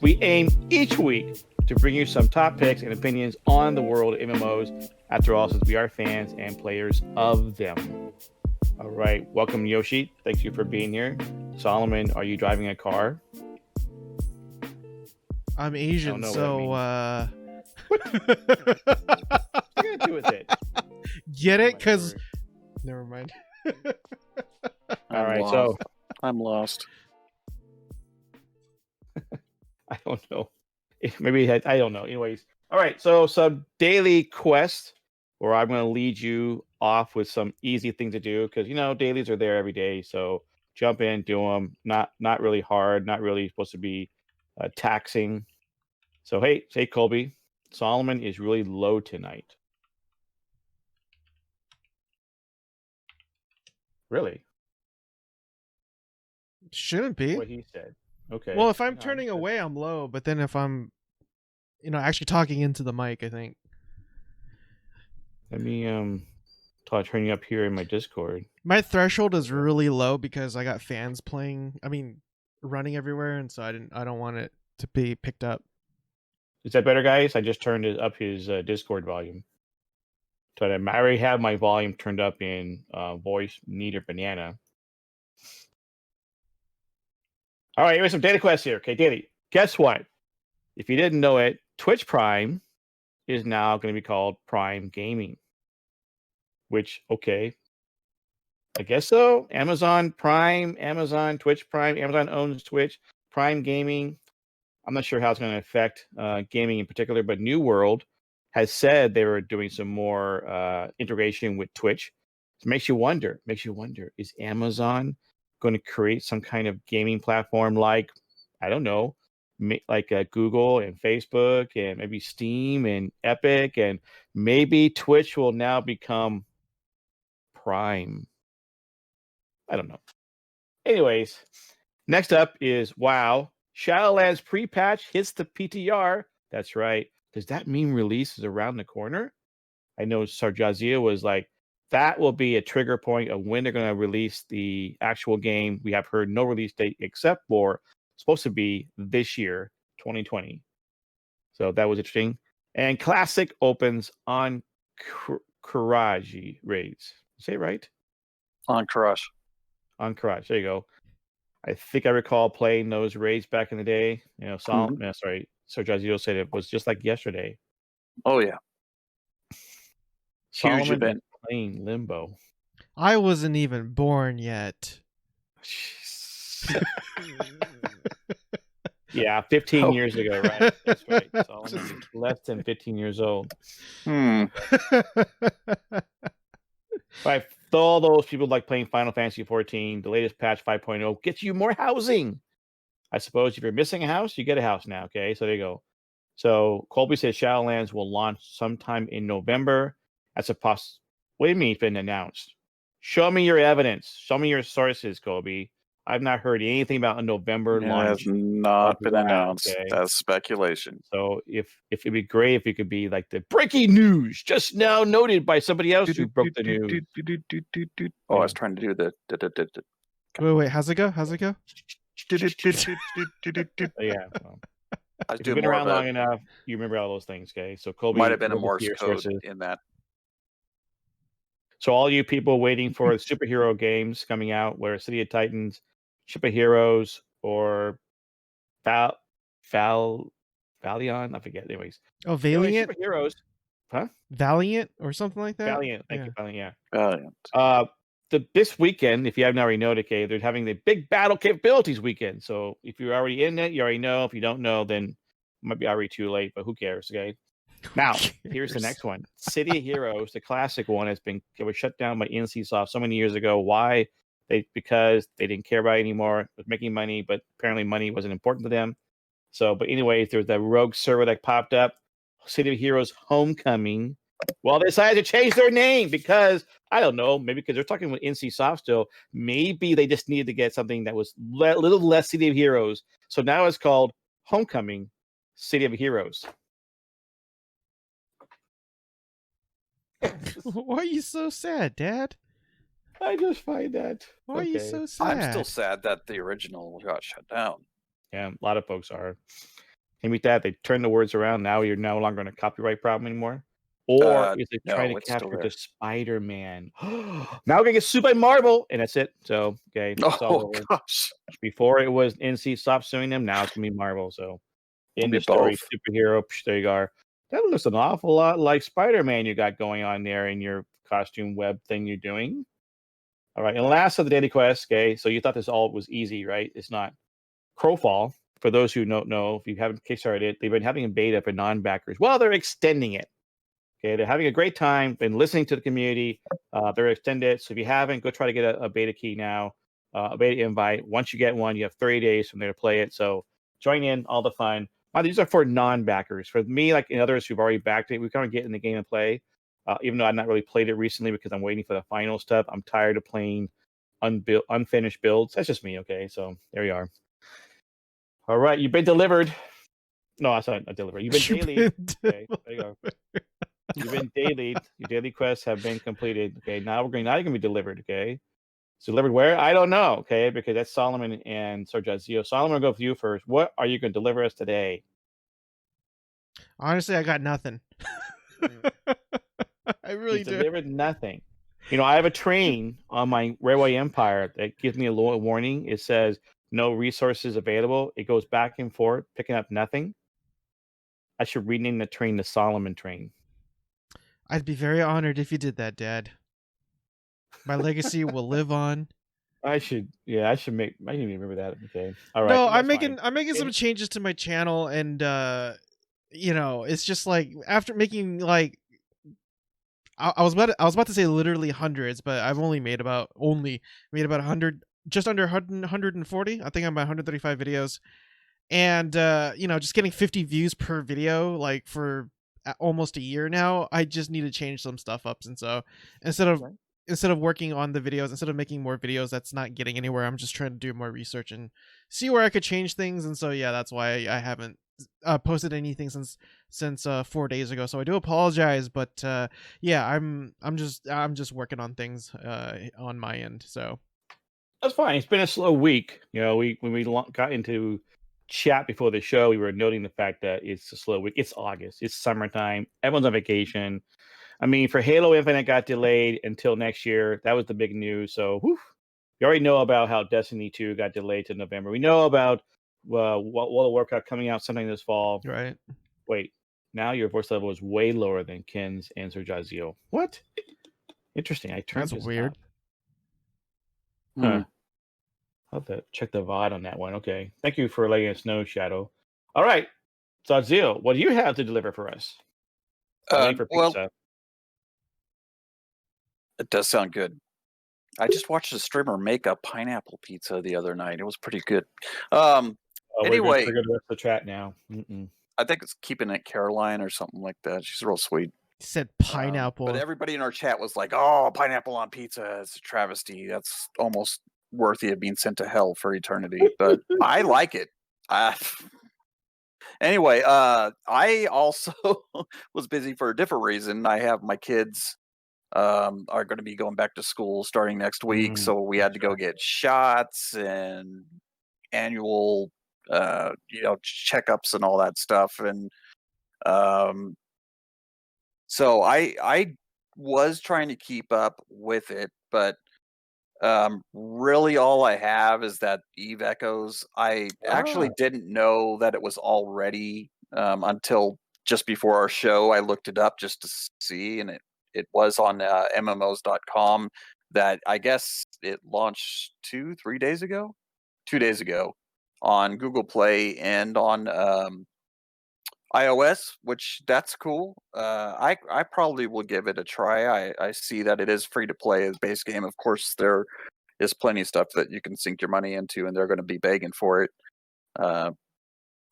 We aim each week to bring you some top picks and opinions on the world of MMOs. After all, since we are fans and players of them. All right, welcome Yoshi. Thank you for being here. Solomon, are you driving a car? I'm Asian, so what are you gonna do with it? Get it? Because never mind. All right, so I'm lost. I don't know. Maybe I don't know. Anyways, all right. So some daily quests where I'm going to lead you off with some easy things to do because dailies are there every day. So jump in, do them. Not really hard. Not really supposed to be taxing. So hey, Colby, Solomon is really low tonight. Really? Shouldn't be. What he said. Okay. Well, if I'm turning away, I'm low. But then if I'm, actually talking into the mic, I think. Let me try turning up here in my Discord. My threshold is really low because I got fans running everywhere, and so I don't want it to be picked up. Is that better, guys? I just turned up his Discord volume. So I already have my volume turned up in voice, neither banana. All right, here's some data quests here. Okay, daily. Guess what? If you didn't know it, Twitch Prime is now going to be called Prime Gaming. Which, okay, I guess so. Amazon Prime, Amazon, Twitch Prime. Amazon owns Twitch. Prime Gaming. I'm not sure how it's going to affect gaming in particular, but New World has said they were doing some more integration with Twitch. It makes you wonder, is Amazon going to create some kind of gaming platform like, I don't know, like Google and Facebook and maybe Steam and Epic, and maybe Twitch will now become Prime. I don't know. Anyways, next up is WoW. Shadowlands pre-patch hits the PTR. That's right. Does that mean release is around the corner? I know Sarjazia was like, that will be a trigger point of when they're going to release the actual game. We have heard no release date except for supposed to be this year, 2020. So that was interesting. And Classic opens on Karaji raids. Say it right? On Crush. On Karaji. There you go. I think I recall playing those raids back in the day. Sarjazio said it was just like yesterday. Oh, yeah. Huge Solomon event. Playing Limbo. I wasn't even born yet. Yeah, 15 years ago, right? That's right. Solomon is less than 15 years old. Right. All those people like playing Final Fantasy 14, the latest patch 5.0 gets you more housing. I suppose if you're missing a house, you get a house now. Okay, so there you go. So Colby says Shadowlands will launch sometime in November. That's a What do you mean it's been announced? Show me your evidence. Show me your sources, Colby. I've not heard anything about a November launch. It has not been announced. Okay? That's speculation. So if it'd be great if it could be like the breaking news just now noted by somebody else who broke the news. Oh, I was trying to do the. Wait, how's it go? Yeah. Well, if you've been around long enough, you remember all those things, okay? So Colby might have been a Morse code in that. So all you people waiting for superhero games coming out, where City of Titans, Ship of Heroes, or Valiant, I forget. Anyways. Oh, Valiant? Superheroes. Huh? Valiant or something like that? Valiant. Thank you, Valiant. Valiant. This weekend, if you haven't already known, okay, they're having the big battle capabilities weekend. So if you're already in it, you already know. If you don't know, then it might be already too late, but who cares, okay? Now, here's the next one. City of Heroes, the classic one, it was shut down by NCSoft so many years ago. Why? Because they didn't care about it anymore. It was making money, but apparently money wasn't important to them. So, but anyways, there was that rogue server that popped up, City of Heroes Homecoming. Well, they decided to change their name because, I don't know, maybe because they're talking with NCSoft still. Maybe they just needed to get something that was a little less City of Heroes. So now it's called Homecoming City of Heroes. Why are you so sad, Dad? I just find that. Why are you so sad? I'm still sad that the original got shut down. Yeah, a lot of folks are. Can you beat that? They turn the words around. Now you're no longer in a copyright problem anymore. Or is it trying to capture the Spider-Man? Now we're gonna get sued by Marvel, and that's it. So okay, it's all over. Gosh! Before it was NC stopped suing them. Now it's gonna be Marvel. So in the story, both. superhero. There you are. That looks an awful lot like Spider-Man you got going on there in your costume web thing you're doing. All right, and last of the daily quest. Okay, so you thought this all was easy, right? It's not. Crowfall. For those who don't know, if you haven't kickstarted it, they've been having a beta for non-backers. Well, they're extending it. Okay, they're having a great time. Been listening to the community. They're extended. So if you haven't, go try to get a beta key now, a beta invite. Once you get one, you have 30 days from there to play it. So join in, all the fun. These are for non-backers. For me, like in others who've already backed it, we kind of get in the game and play. Even though I've not really played it recently because I'm waiting for the final stuff. I'm tired of playing unfinished builds. That's just me. Okay, so there you are. All right, you've been delivered. No, I said not delivered. You've been daily. Okay, there you go. You've been daily. Your daily quests have been completed. Okay, now you're gonna be delivered. Okay, so delivered where? I don't know. Okay, because that's Solomon and Sir Jazio. Solomon, I'll go with you first. What are you gonna deliver us today? Honestly, I got nothing. I really delivered nothing. I have a train on my Railway Empire that gives me a little warning. It says no resources available. It goes back and forth, picking up nothing. I should rename the train the Solomon train. I'd be very honored if you did that, Dad. My legacy will live on. I should remember that. Okay. All right. No, I'm making some changes to my channel, and it's just like after making like I was about to say literally hundreds, but I've only made about 100, just under 140. I think I'm at 135 videos, and just getting 50 views per video like for almost a year now. I just need to change some stuff up, and so instead of working on the videos, instead of making more videos that's not getting anywhere, I'm just trying to do more research and see where I could change things. And so yeah, that's why I haven't posted anything since 4 days ago. So I do apologize, but yeah, I'm just working on things on my end. So that's fine. It's been a slow week. When we got into chat before the show, we were noting the fact that it's a slow week. It's August. It's summertime. Everyone's on vacation. I mean, for Halo Infinite got delayed until next year. That was the big news. So we already know about how Destiny 2 got delayed to November. We know about World of Warcraft coming out sometime this fall. Right. Wait, now your voice level is way lower than Ken's and Sir Jazio. What? Interesting. I turned That's weird. Huh. I'll have to check the VOD on that one. Okay. Thank you for letting us know, Shadow. All right. Jazio, what do you have to deliver for us? Well, it does sound good. I just watched a streamer make a pineapple pizza the other night. It was pretty good. Anyway, we're going to rest the chat now. I think it's keeping it Caroline or something like that. She's real sweet. He said pineapple. But everybody in our chat was like, "Oh, pineapple on pizza! It's a travesty. That's almost worthy of being sent to hell for eternity." But I like it. Anyway, I also was busy for a different reason. I have my kids are going to be going back to school starting next week, so we had to go get shots and annual checkups and all that stuff. And so I was trying to keep up with it, but really all I have is that Eve Echoes. I actually didn't know that it was already until just before our show. I looked it up just to see, and it was on MMOs.com that I guess it launched 2 days ago on Google Play and on iOS, which that's cool. I probably will give it a try. I see that it is free to play as base game. Of course, there is plenty of stuff that you can sink your money into, and they're going to be begging for it. But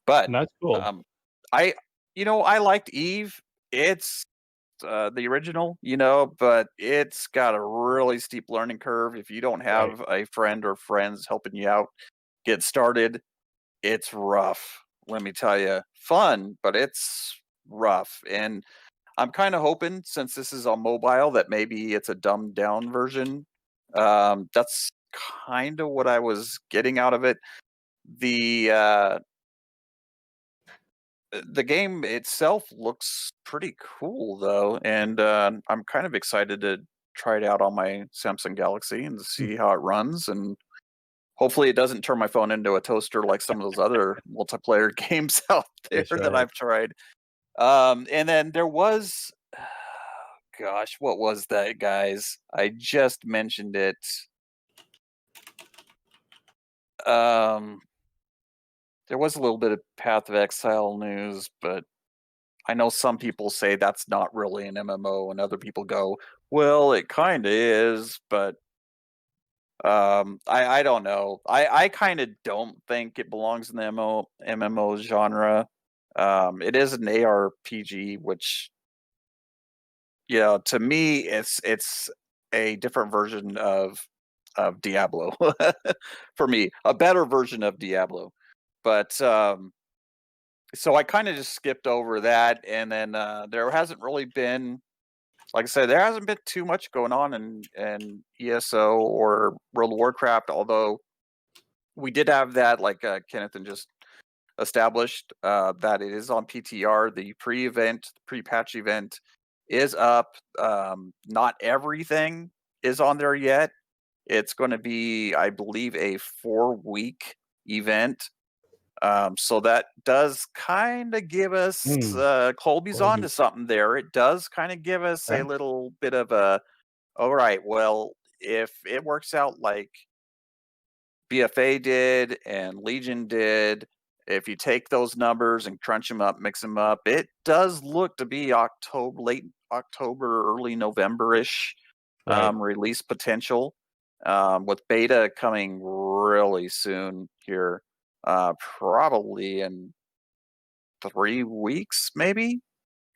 that's cool. I liked Eve. It's the original, but it's got a really steep learning curve. If you don't have a friend or friends helping you out get started, it's rough. Let me tell you, fun, but it's rough. And I'm kind of hoping, since this is on mobile, that maybe it's a dumbed down version. That's kind of what I was getting out of it. The the game itself looks pretty cool though, and I'm kind of excited to try it out on my Samsung Galaxy and see how it runs, and hopefully it doesn't turn my phone into a toaster like some of those other multiplayer games out there That's that right. I've tried. And then there was, gosh, what was that, guys? I just mentioned it. There was a little bit of Path of Exile news, but I know some people say that's not really an MMO, and other people go, well, it kind of is, but I don't know. I kind of don't think it belongs in the MMO genre. It is an ARPG, which, to me, it's a different version of Diablo. For me, a better version of Diablo. But so I kind of just skipped over that, and then there hasn't really been, like I said, there hasn't been too much going on in ESO or World of Warcraft, although we did have that, like Kenneth just established, that it is on PTR. The pre-patch event is up. Not everything is on there yet. It's going to be, I believe, a 4-week event. So that does kind of give us, Colby's onto something there. It does kind of give us a little bit of a, all right, well, if it works out like BFA did and Legion did, if you take those numbers and crunch them up, mix them up, it does look to be late October, early November-ish release potential, with beta coming really soon here. Probably in 3 weeks, maybe,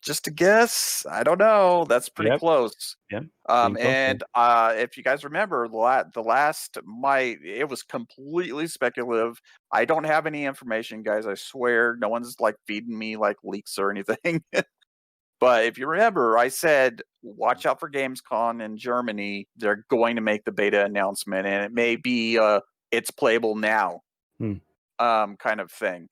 just to guess. I don't know. That's pretty close. Yep. And if you guys remember, it was completely speculative. I don't have any information, guys. I swear, no one's like feeding me like leaks or anything. But if you remember, I said, watch out for Gamescom in Germany. They're going to make the beta announcement, and it may be it's playable now. Kind of thing,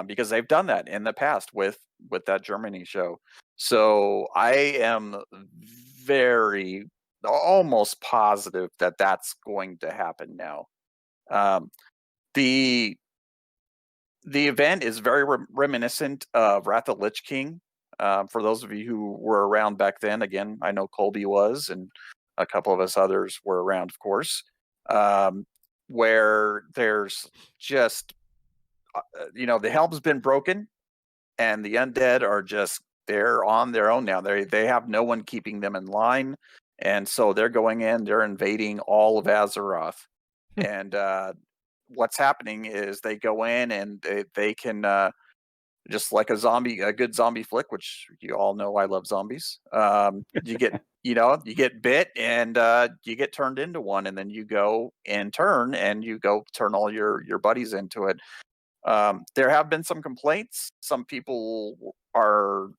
because they've done that in the past with that Germany show. So I am almost positive that that's going to happen now. The event is very reminiscent of Wrath of Lich King. For those of you who were around back then, again, I know Colby was, and a couple of us others were around, of course, where there's just the helm's been broken, and the undead are just, they're on their own now. They have no one keeping them in line, and so they're going in, they're invading all of Azeroth. And what's happening is they go in and they can, just like a good zombie flick, which you all know I love zombies. You get you get bit, and you get turned into one, and then you go in turn and you go turn all your buddies into it. There have been some complaints. Some people are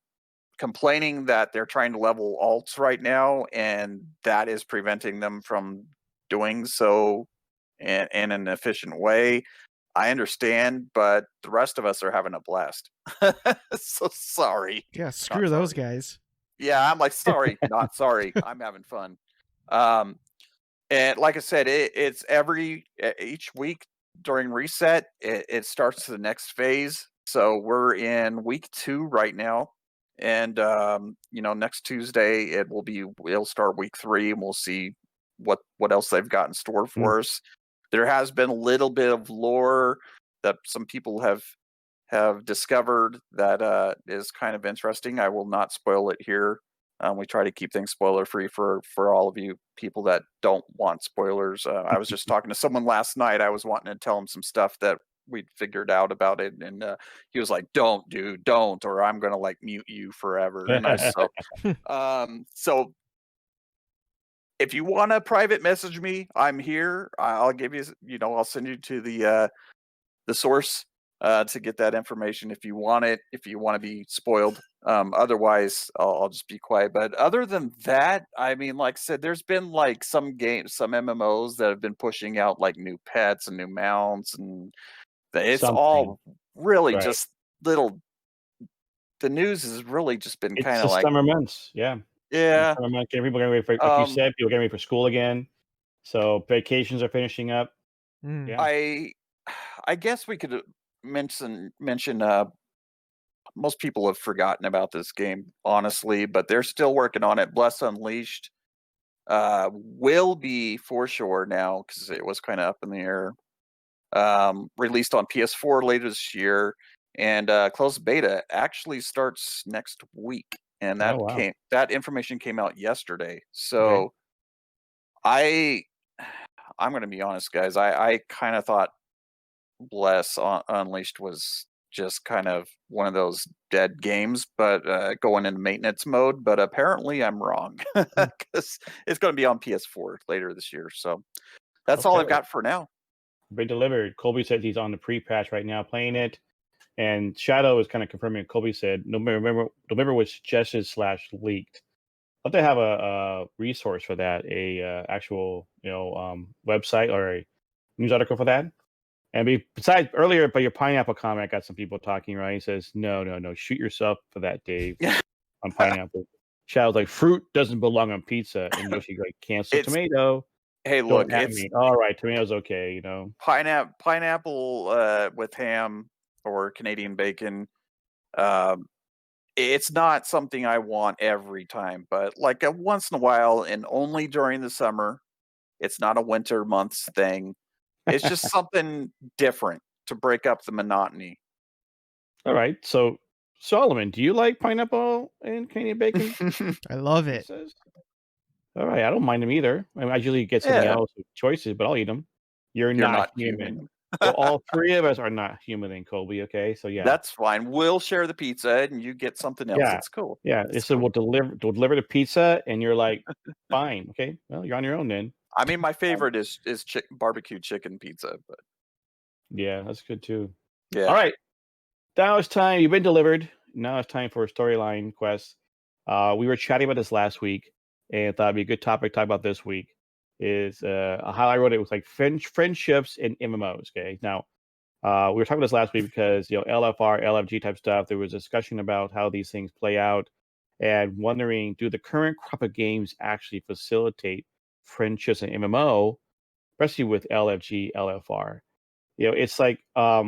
complaining that they're trying to level alts right now, and that is preventing them from doing so in an efficient way. I understand, but the rest of us are having a blast. So sorry. Yeah, screw those guys. Yeah, I'm like, sorry, not sorry. I'm having fun. And like I said, it's each week during reset, it starts the next phase. So we're in week 2 right now, and next Tuesday it'll start week 3, and we'll see what else they've got in store for us. There has been a little bit of lore that some people have discovered that is kind of interesting. I will not spoil it here. We try to keep things spoiler free for all of you people that don't want spoilers. I was just talking to someone last night. I was wanting to tell him some stuff that we'd figured out about it, and he was like, "Don't, dude, don't, or I'm gonna like mute you forever." And so if you want to private message me, I'm here. I'll give you, I'll send you to the source to get that information if you want it, if you want to be spoiled. Otherwise, I'll just be quiet. But other than that, I mean, like I said, there's been like some MMOs that have been pushing out like new pets and new mounts, and it's all really just little the news has really just been It's kind the of like, summer months. Yeah. yeah. Summer months. People getting ready for, like you said, people getting ready for school again. So vacations are finishing up. Mm. Yeah. I guess we could mention most people have forgotten about this game, honestly, but they're still working on it. Bless Unleashed will be for sure now because it was kind of up in the air. Released on PS4 later this year, and closed beta actually starts next week. And Oh wow. that information came out yesterday. Okay. So I'm going to be honest, guys. I kind of thought Unleashed was just kind of one of those dead games, but going into maintenance mode. But apparently, I'm wrong because it's going to be on PS4 later this year. So that's all I've Okay. got for now. Been delivered. Colby said he's on the pre-patch right now playing it. And Shadow is kind of confirming what Colby said. November was suggested / leaked. I'll have to have a resource for that, a actual website or a news article for that. And besides earlier, but your pineapple comment got some people talking, right? He says, no, shoot yourself for that, Dave. On pineapple. Shadow's like, fruit doesn't belong on pizza. And Yoshi like, cancel tomato. Hey, Don't look, at me. All right, tomato's okay, pineapple with ham or Canadian bacon. It's not something I want every time, but like once in a while, and only during the summer. It's not a winter months thing. It's just something different to break up the monotony. All right, so Solomon, do you like pineapple and Canadian bacon? I love it. All right, I don't mind them either. I mean, I usually get something else with choices, but I'll eat them. You're not human. Well, all three of us are not human in Colby, okay? So yeah. That's fine. We'll share the pizza and you get something else. It's cool. Yeah. So we'll deliver the pizza and you're like, fine, okay. Well, you're on your own then. I mean, my favorite is barbecue chicken pizza, but yeah, that's good too. Yeah. All right. Now it's time. You've been delivered. Now it's time for a storyline quest. We were chatting about this last week and thought it'd be a good topic to talk about this week. Is how I wrote it was like friendships in MMOs. Okay. Now, we were talking about this last week because LFR, LFG type stuff. There was a discussion about how these things play out, and wondering, do the current crop of games actually facilitate friendships in MMO, especially with LFG, LFR? It's like a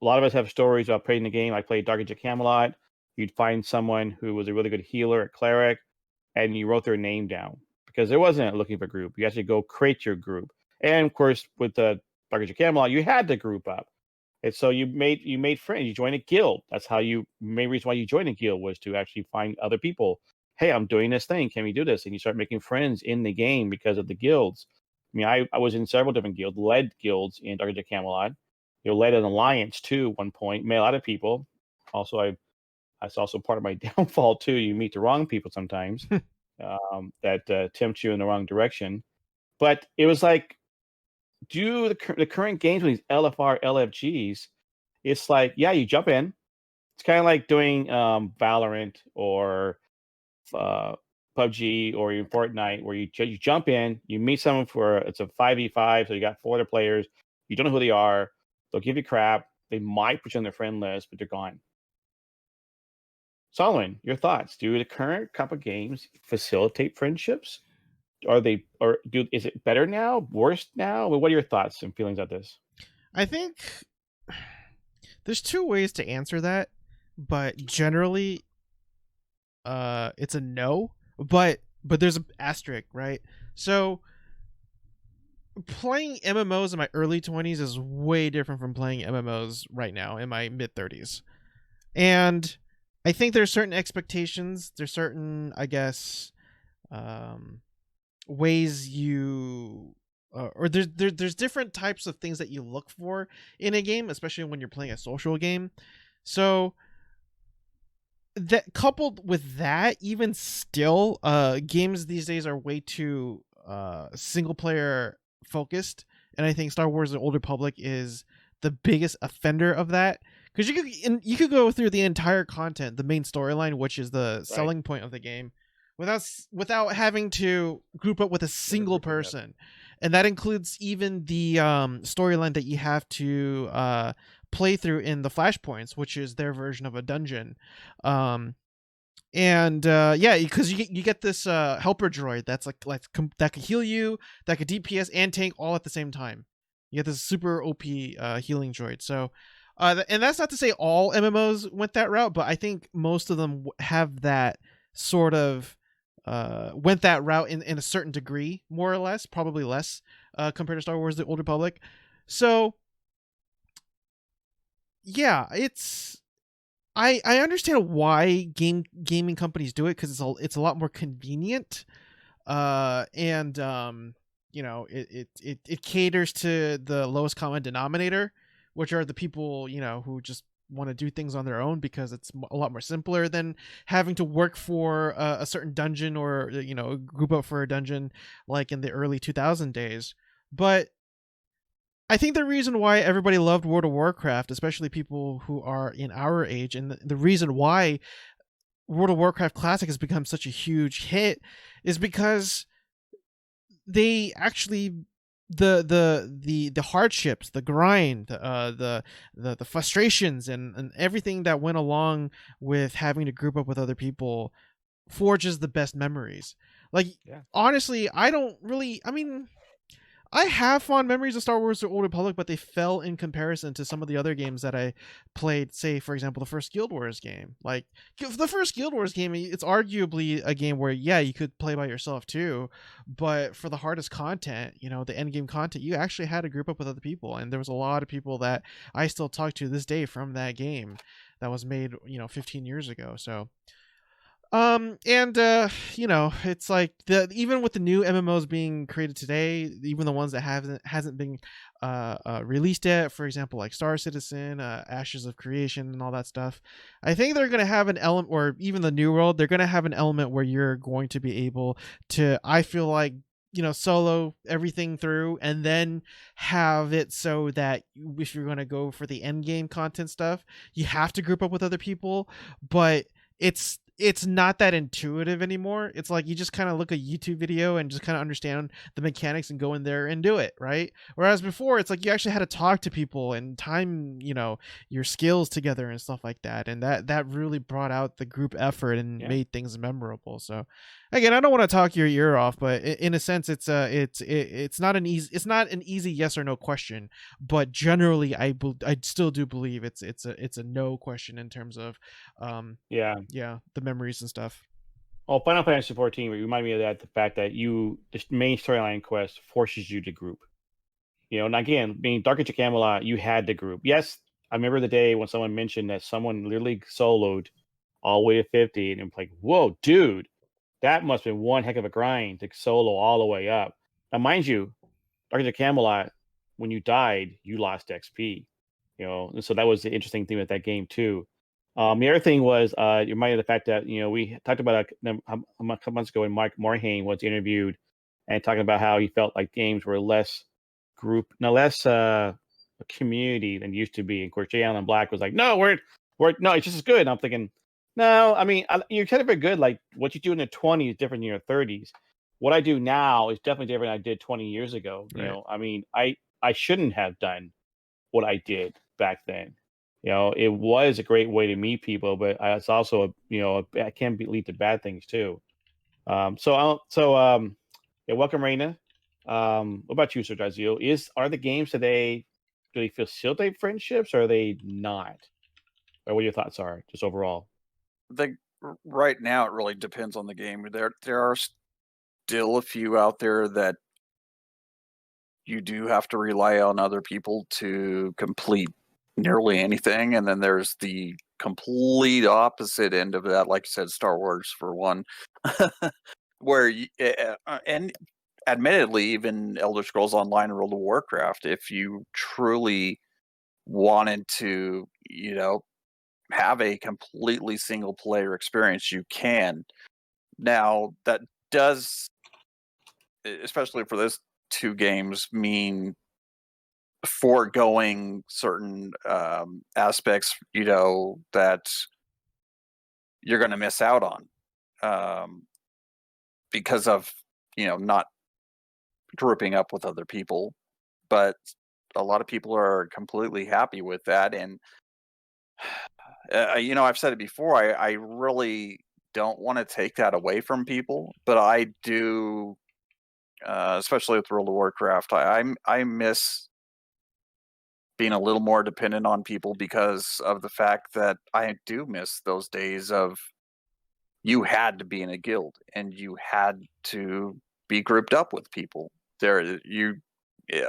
lot of us have stories about playing the game. I played Dark Age of Camelot. You'd find someone who was a really good healer, a cleric, and you wrote their name down because there wasn't looking for a group. You actually go create your group. And of course, with the Dark Age of Camelot, you had to group up. And so you made friends. You joined a guild. That's how main reason why you joined a guild was to actually find other people. Hey, I'm doing this thing. Can we do this? And you start making friends in the game because of the guilds. I mean, I was in several different guilds, led guilds in Dark Age of Camelot. Led an alliance too. At one point, met a lot of people. Also, that's also part of my downfall too. You meet the wrong people sometimes that tempt you in the wrong direction. But it was like, do the current games with these LFR, LFGs, it's like, yeah, you jump in. It's kind of like doing Valorant or PUBG or even Fortnite, where you jump in, you meet someone it's a 5v5, so you got 4 other players. You don't know who they are. They'll give you crap. They might put you on their friend list, but they're gone. Solomon, your thoughts? Do the current couple of games facilitate friendships? Is it better now, worse now? What are your thoughts and feelings on this? I think there's 2 ways to answer that, but generally it's a no, but there's an asterisk, right? So playing MMOs in my early 20s is way different from playing MMOs right now in my mid 30s. And I think there's certain expectations, there's certain, I guess, ways you or there's different types of things that you look for in a game, especially when you're playing a social game. So that, coupled with that, even still, games these days are way too single player focused, and I think Star Wars: The Old Republic is the biggest offender of that, because you could go through the entire content, the main storyline, which is the selling point of the game, without having to group up with a single person. And that includes even the storyline that you have to playthrough in the flashpoints, which is their version of a dungeon. And yeah, because you get this helper droid that's that could heal you, that could DPS and tank all at the same time. You get this super OP healing droid. So and that's not to say all MMOs went that route, but I think most of them have that sort of went that route in a certain degree, more or less, probably less compared to Star Wars: The Old Republic. So yeah, I understand why gaming companies do it, because it's a lot more convenient, and you know, it caters to the lowest common denominator, which are the people, you know, who just want to do things on their own, because it's a lot more simpler than having to work for a certain dungeon, or you know, group up for a dungeon like in the early 2000 days. But I think the reason why everybody loved World of Warcraft, especially people who are in our age, and the reason why World of Warcraft Classic has become such a huge hit, is because they actually the hardships, the grind, the frustrations, and everything that went along with having to group up with other people forges the best memories. Like, honestly, I mean, I have fond memories of Star Wars: The Old Republic, but they fell in comparison to some of the other games that I played. Say, for example, the first Guild Wars game. Like, the first Guild Wars game, it's arguably a game where, yeah, you could play by yourself too, but for the hardest content, you know, the end game content, you actually had to group up with other people, and there was a lot of people that I still talk to this day from that game that was made, you know, 15 years ago. So and you know, it's like even with the new MMOs being created today, even the ones that hasn't been released yet, for example, like Star Citizen, Ashes of Creation, and all that stuff, I think they're going to have an element, or even the New World, they're going to have an element where you're going to be able to, I feel like, you know, solo everything through, and then have it so that if you're going to go for the end game content stuff, you have to group up with other people. But it's not that intuitive anymore. It's like you just kind of look at a YouTube video and just kind of understand the mechanics and go in there and do it, right? Whereas before, it's like you actually had to talk to people and time, you know, your skills together and stuff like that. And that really brought out the group effort and made things memorable. So again, I don't want to talk your ear off, but in a sense, it's not an easy yes or no question. But generally, I still do believe it's a no question in terms of the memories and stuff. Oh, Final Fantasy 14 reminded me of that, the fact that the main storyline quest forces you to group. You know, and again, being Dark Age of Camelot, you had to group. Yes, I remember the day when someone mentioned that someone literally soloed all the way to 50, and I'm like, whoa, dude, that must have been one heck of a grind to solo all the way up. Now, mind you, Dark Age of Camelot, when you died, you lost XP. You know, and so that was the interesting thing with that game too. The other thing was, you reminded of the fact that, you know, we talked about a couple months ago when Mike Morhaime was interviewed and talking about how he felt like games were less a community than used to be. And of course, Jay Allen Black was like, no, no, it's just as good. And I'm thinking, no, I mean, you're kind of very good. Like, what you do in the 20s is different than your 30s. What I do now is definitely different than I did 20 years ago. You know, I mean, I shouldn't have done what I did back then. You know, it was a great way to meet people, but it's also it can lead to bad things too. Yeah, welcome, Raina. What about you, Sir Jazeel? Are the games today, do they facilitate friendships, or are they not? Or what your thoughts are, just overall? Right now, it really depends on the game. There are still a few out there that you do have to rely on other people to complete nearly anything, and then there's the complete opposite end of that, like you said, Star Wars for one, where and admittedly, even Elder Scrolls Online and World of Warcraft, if you truly wanted to, you know, have a completely single player experience, you can. Now, that does, especially for those two games, mean foregoing certain aspects, you know, that you're going to miss out on because of, you know, not grouping up with other people. But a lot of people are completely happy with that. And I've said it before. I really don't want to take that away from people, but I do, especially with World of Warcraft. I miss being a little more dependent on people because of the fact that I do miss those days of you had to be in a guild and you had to be grouped up with people.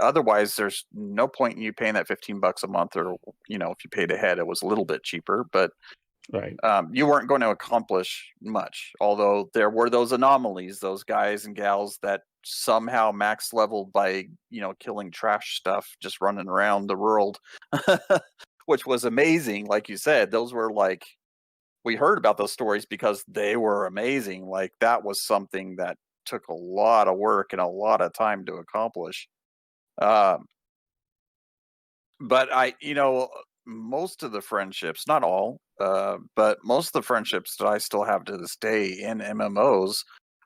Otherwise there's no point in you paying that $15 a month, or if you paid ahead it was a little bit cheaper, but Right. you weren't going to accomplish much. Although there were those anomalies, those guys and gals that somehow max leveled by killing trash stuff just running around the world, which was amazing. Like you said, those were like, we heard about those stories because they were amazing. Like that was something that took a lot of work and a lot of time to accomplish. But most of the friendships, not all, but most of the friendships that I still have to this day in MMOs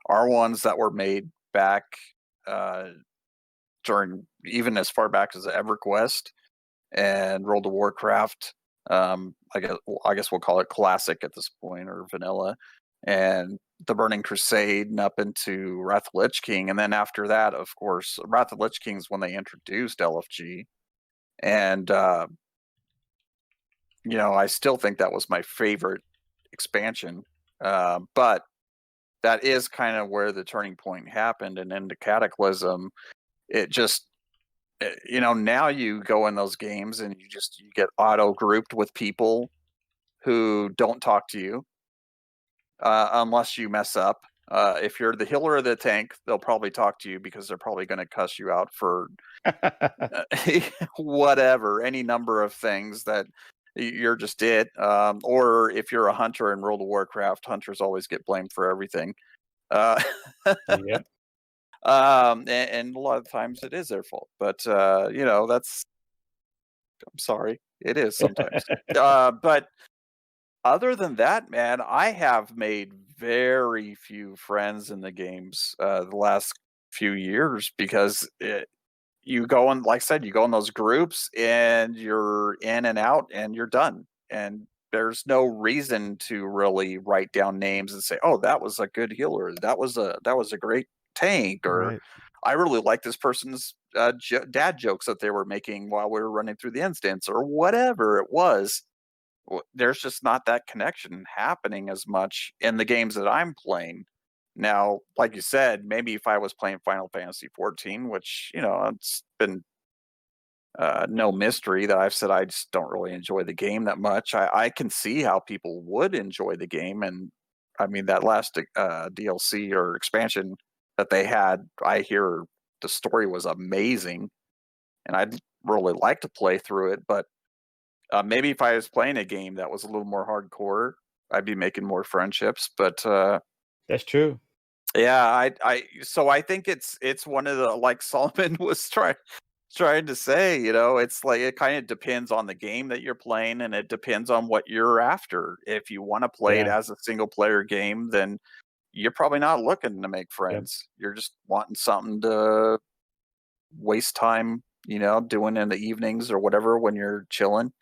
are ones that were made back during, even as far back as EverQuest and World of Warcraft. I guess we'll call it classic at this point, or vanilla, and the Burning Crusade and up into Wrath of the Lich King. And then after that, of course, Wrath of the Lich King is when they introduced LFG. And, I still think that was my favorite expansion. But that is kind of where the turning point happened. And into Cataclysm, it just, now you go in those games and you get auto grouped with people who don't talk to you unless you mess up. If you're the healer or the tank, they'll probably talk to you because they're probably going to cuss you out for whatever, any number of things that you're just it. Or if you're a hunter in World of Warcraft, hunters always get blamed for everything. Yeah. And a lot of times it is their fault, but that's, I'm sorry, it is sometimes. But other than that, man, I have made very few friends in the games the last few years because you go in, like I said, you go in those groups and you're in and out and you're done. And there's no reason to really write down names and say, "Oh, that was a good healer. That was a great tank," or Right. "I really like this person's dad jokes that they were making while we were running through the instance," or whatever it was. There's just not that connection happening as much in the games that I'm playing. Now, like you said, maybe if I was playing Final Fantasy 14, which, it's been no mystery that I've said I just don't really enjoy the game that much. I can see how people would enjoy the game. And I mean, that last DLC or expansion that they had, I hear the story was amazing. And I'd really like to play through it. But maybe if I was playing a game that was a little more hardcore, I'd be making more friendships. But That's true. yeah, so I think it's one of the, like Solomon was trying to say, it's like it kind of depends on the game that you're playing, and it depends on what you're after. If you want to play it Yeah. as a single player game, then you're probably not looking to make Yep. friends. You're just wanting something to waste time, doing in the evenings or whatever when you're chilling.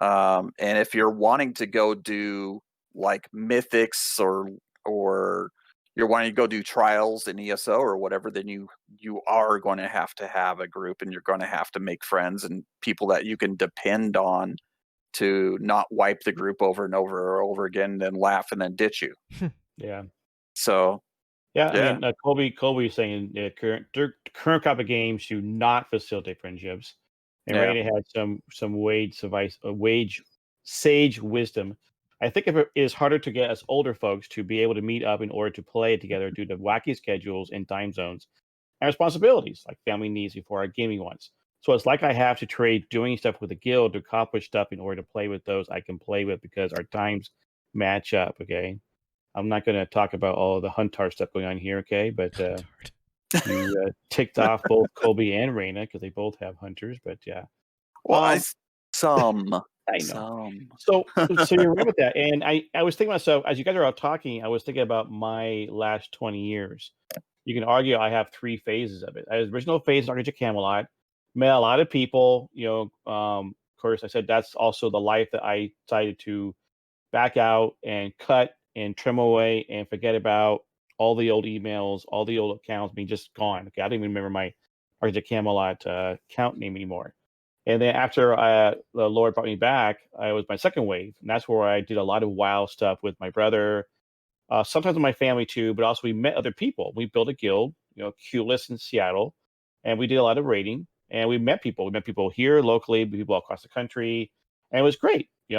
And if you're wanting to go do like mythics or you're wanting to go do trials in ESO or whatever, then you are going to have a group, and you're going to have to make friends and people that you can depend on to not wipe the group over and over or over again, and then laugh and then ditch you. Yeah. So Yeah. I yeah, mean, Colby is saying current crop of games do not facilitate friendships. And yeah, Raina had some wage sage wisdom. I think it is harder to get us older folks to be able to meet up in order to play together due to wacky schedules and time zones and responsibilities like family needs before our gaming ones. So it's like I have to trade doing stuff with a guild to accomplish stuff in order to play with those I can play with because our times match up. Okay. I'm not going to talk about all the Huntar stuff going on here. Okay. But you ticked off both Colby and Raina because they both have hunters. But yeah. well, Um, some I know. some So you're right with that. And I was thinking to myself, as you guys are all talking, I was thinking about my last 20 years. You can argue I have 3 phases of it. I was original phase in RPG Camelot, met a lot of people. Of course, I said that's also the life that I decided to back out and cut and trim away and forget about all the old emails, all the old accounts being just gone. Okay, I don't even remember my Arctic Camelot account name anymore. And then after the Lord brought me back, it was my second wave, and that's where I did a lot of WoW stuff with my brother, sometimes with my family too, but also we met other people. We built a guild, Culus in Seattle, and we did a lot of raiding, and we met people. We met people here locally, people across the country, and it was great. You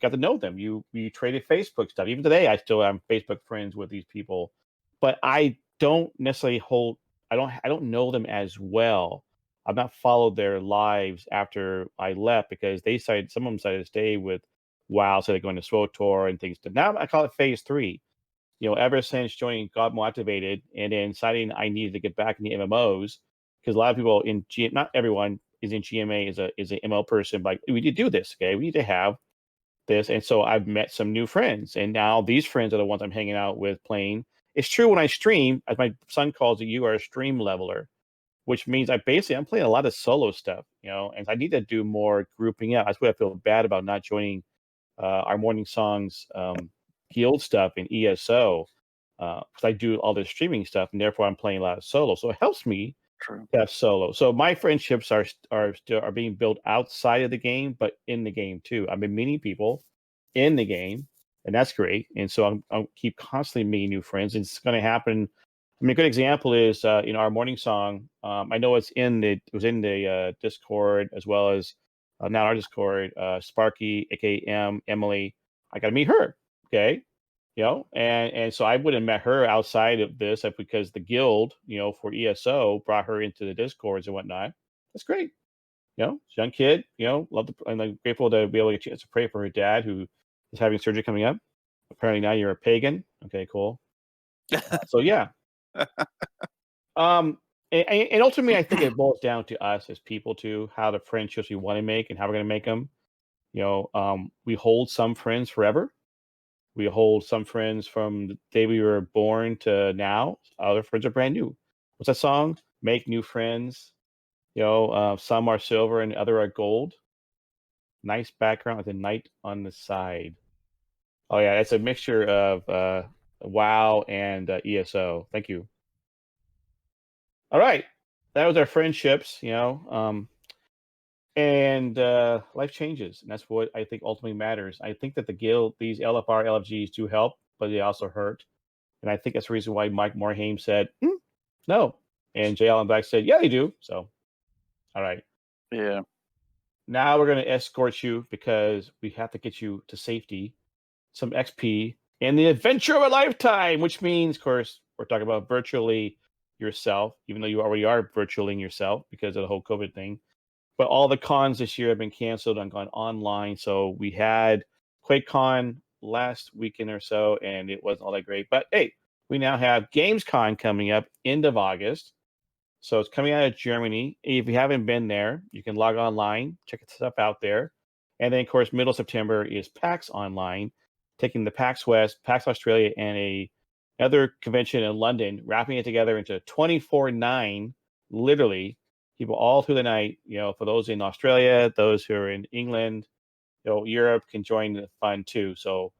got to know them. You traded Facebook stuff. Even today, I still am Facebook friends with these people, but I don't necessarily hold. I don't know them as well. I've not followed their lives after I left because some of them decided to stay with WoW, so they're going to SWTOR and things. Now I call it phase 3. Ever since joining got more activated and then deciding I needed to get back into MMOs, because a lot of people not everyone is in GMA is a MMO person, but we need to do this, okay? We need to have this. And so I've met some new friends, and now these friends are the ones I'm hanging out with playing. It's true when I stream, as my son calls it, you are a stream leveler, which means I'm playing a lot of solo stuff, and I need to do more grouping up. That's what I feel bad about not joining our Morning Songs guild stuff in ESO, because I do all this streaming stuff, and therefore I'm playing a lot of solo. So it helps me True. to have solo. So my friendships are being built outside of the game, but in the game too. I've been meeting people in the game, and that's great. And so I'll keep constantly meeting new friends. And it's going to happen. I mean, a good example is our Morning Song. I know it was in the Discord as well as not our Discord. Sparky, aka Emily. I got to meet her. Okay, and so I wouldn't have met her outside of this because the guild, for ESO brought her into the Discords and whatnot. That's great. Young kid. I'm grateful to be able to get a chance to pray for her dad who is having surgery coming up. Apparently now you're a pagan. Okay, cool. So yeah. And ultimately, I think it boils down to us as people too, how the friendships we want to make and how we're going to make them. We hold some friends forever. We hold some friends from the day we were born to now. Other friends are brand new. What's that song? Make new friends. Some are silver and other are gold. Nice background with a knight on the side. Oh yeah, it's a mixture of WoW and ESO. Thank you. All right, that was our friendships. And life changes, and that's what I think ultimately matters. I think that the guild, these LFR, LFGs do help, but they also hurt. And I think that's the reason why Mike Morhaime said, no. And J. Allen Black said, yeah, they do. So, all right. Yeah. Now we're going to escort you because we have to get you to safety, some XP, and the adventure of a lifetime, which means, of course, we're talking about virtually yourself, even though you already are virtualing yourself because of the whole COVID thing. But all the cons this year have been canceled and gone online. So we had QuakeCon last weekend or so, and it wasn't all that great. But hey, we now have GamesCon coming up end of August. So it's coming out of Germany. If you haven't been there, you can log online, check stuff out there. And then, of course, middle of September is PAX Online, taking the PAX West, PAX Australia, and another convention in London, wrapping it together into 24/9, literally, people all through the night. For those in Australia, those who are in England, Europe can join the fun too. So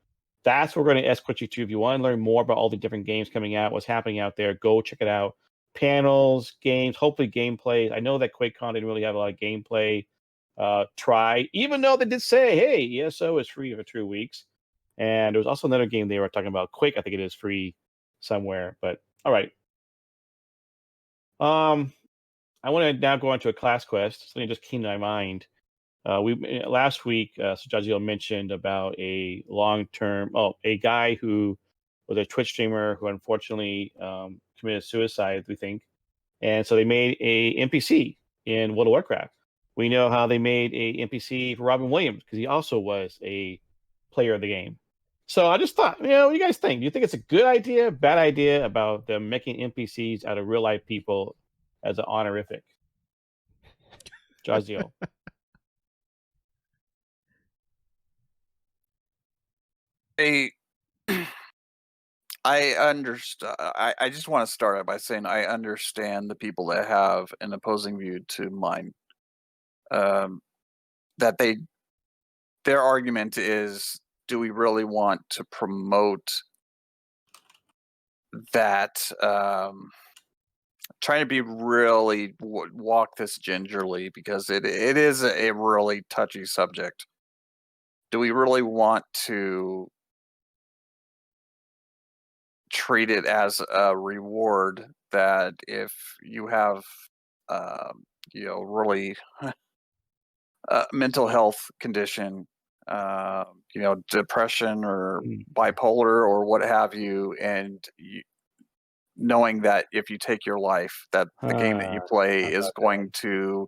that's what we're going to escort you to. If you want to learn more about all the different games coming out, what's happening out there, go check it out. Panels, games, hopefully gameplay. I know that QuakeCon didn't really have a lot of gameplay try, even though they did say, hey, ESO is free for 2 weeks. And there was also another game they were talking about, Quake, I think it is free somewhere. But all right. I want to now go on to a class quest. Something just came to my mind. Last week, Sajazio mentioned about a guy who was a Twitch streamer who unfortunately committed suicide, we think. And so they made a NPC in World of Warcraft. We know how they made a NPC for Robin Williams because he also was a player of the game. So I just thought, what do you guys think? Do you think it's a good idea, bad idea about them making NPCs out of real life people as an honorific? Jazio. I understand. I just want to start out by saying I understand the people that have an opposing view to mine. that their argument is, do we really want to promote that? Trying to be really walk this gingerly, because it is a really touchy subject. Do we really want to treat it as a reward that if you have, really mental health condition, depression or bipolar or what have you, and knowing that if you take your life, that the game that you play is going to,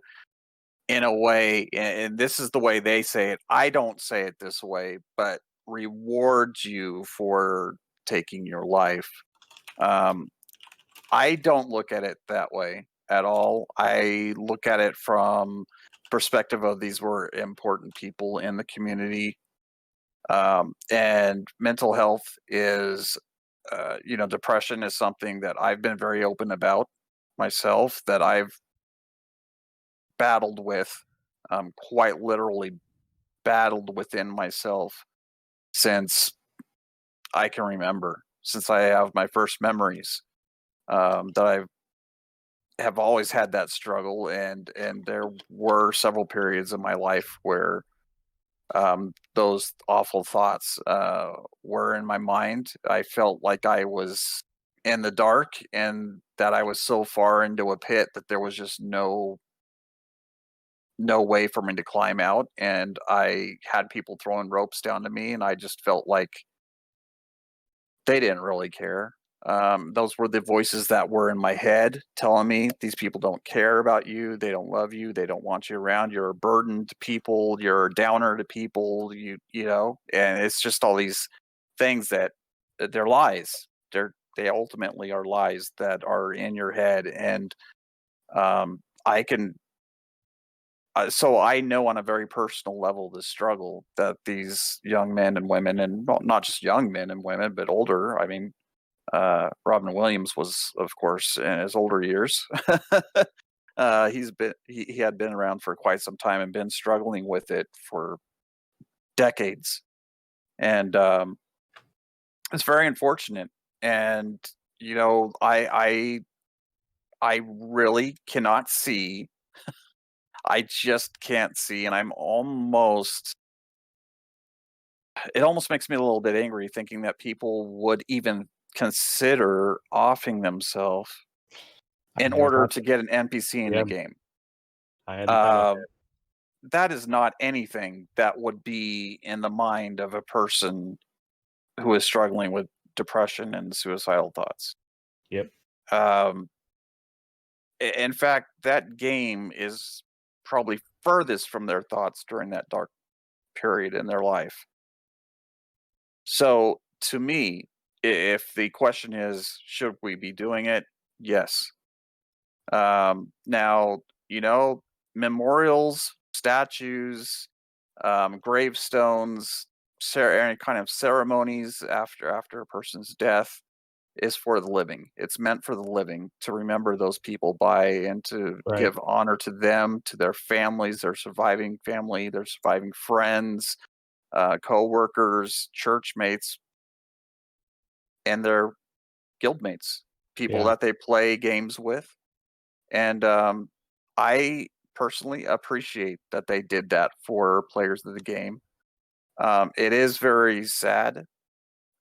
in a way, and this is the way they say it, I don't say it this way, but rewards you for taking your life. I don't look at it that way at all. I look at it from perspective of these were important people in the community. And mental health is, depression is something that I've been very open about myself, that I've battled with, quite literally battled within myself since I can remember, since I have my first memories, that I have always had that struggle, and there were several periods of my life where those awful thoughts were in my mind. I felt like I was in the dark, and that I was so far into a pit that there was just no way for me to climb out, and I had people throwing ropes down to me, and I just felt like they didn't really care. Those were the voices that were in my head telling me, these people don't care about you, they don't love you, they don't want you around, you're a burden to people, you're a downer to people, and it's just all these things that they're lies. They ultimately are lies that are in your head, and I can so I know on a very personal level the struggle that these young men and women, and not just young men and women, but older. I mean, Robin Williams was, of course, in his older years. He had been around for quite some time and been struggling with it for decades, and it's very unfortunate. And I really cannot see. I just can't see, and it almost makes me a little bit angry thinking that people would even consider offing themselves in order to get an NPC in the game. I hadn't thought of that. That is not anything that would be in the mind of a person who is struggling with depression and suicidal thoughts. Yep. In fact, that game is probably furthest from their thoughts during that dark period in their life. So, to me, if the question is, should we be doing it? Yes. Now, memorials, statues, gravestones, any kind of ceremonies after a person's death is for the living. It's meant for the living, to remember those people by, and to give honor to them, to their families, their surviving family, their surviving friends, co-workers, church mates, and their guild mates, people that they play games with. And I personally appreciate that they did that for players of the game. It is very sad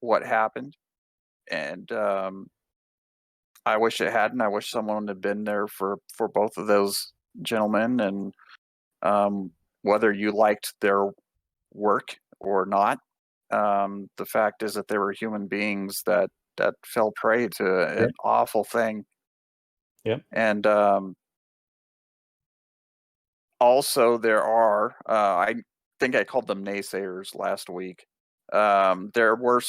what happened, and I wish it hadn't. I wish someone had been there for both of those gentlemen, and whether you liked their work or not, the fact is that they were human beings that fell prey to an awful thing. Yep. And also there are, I think I called them naysayers last week. There were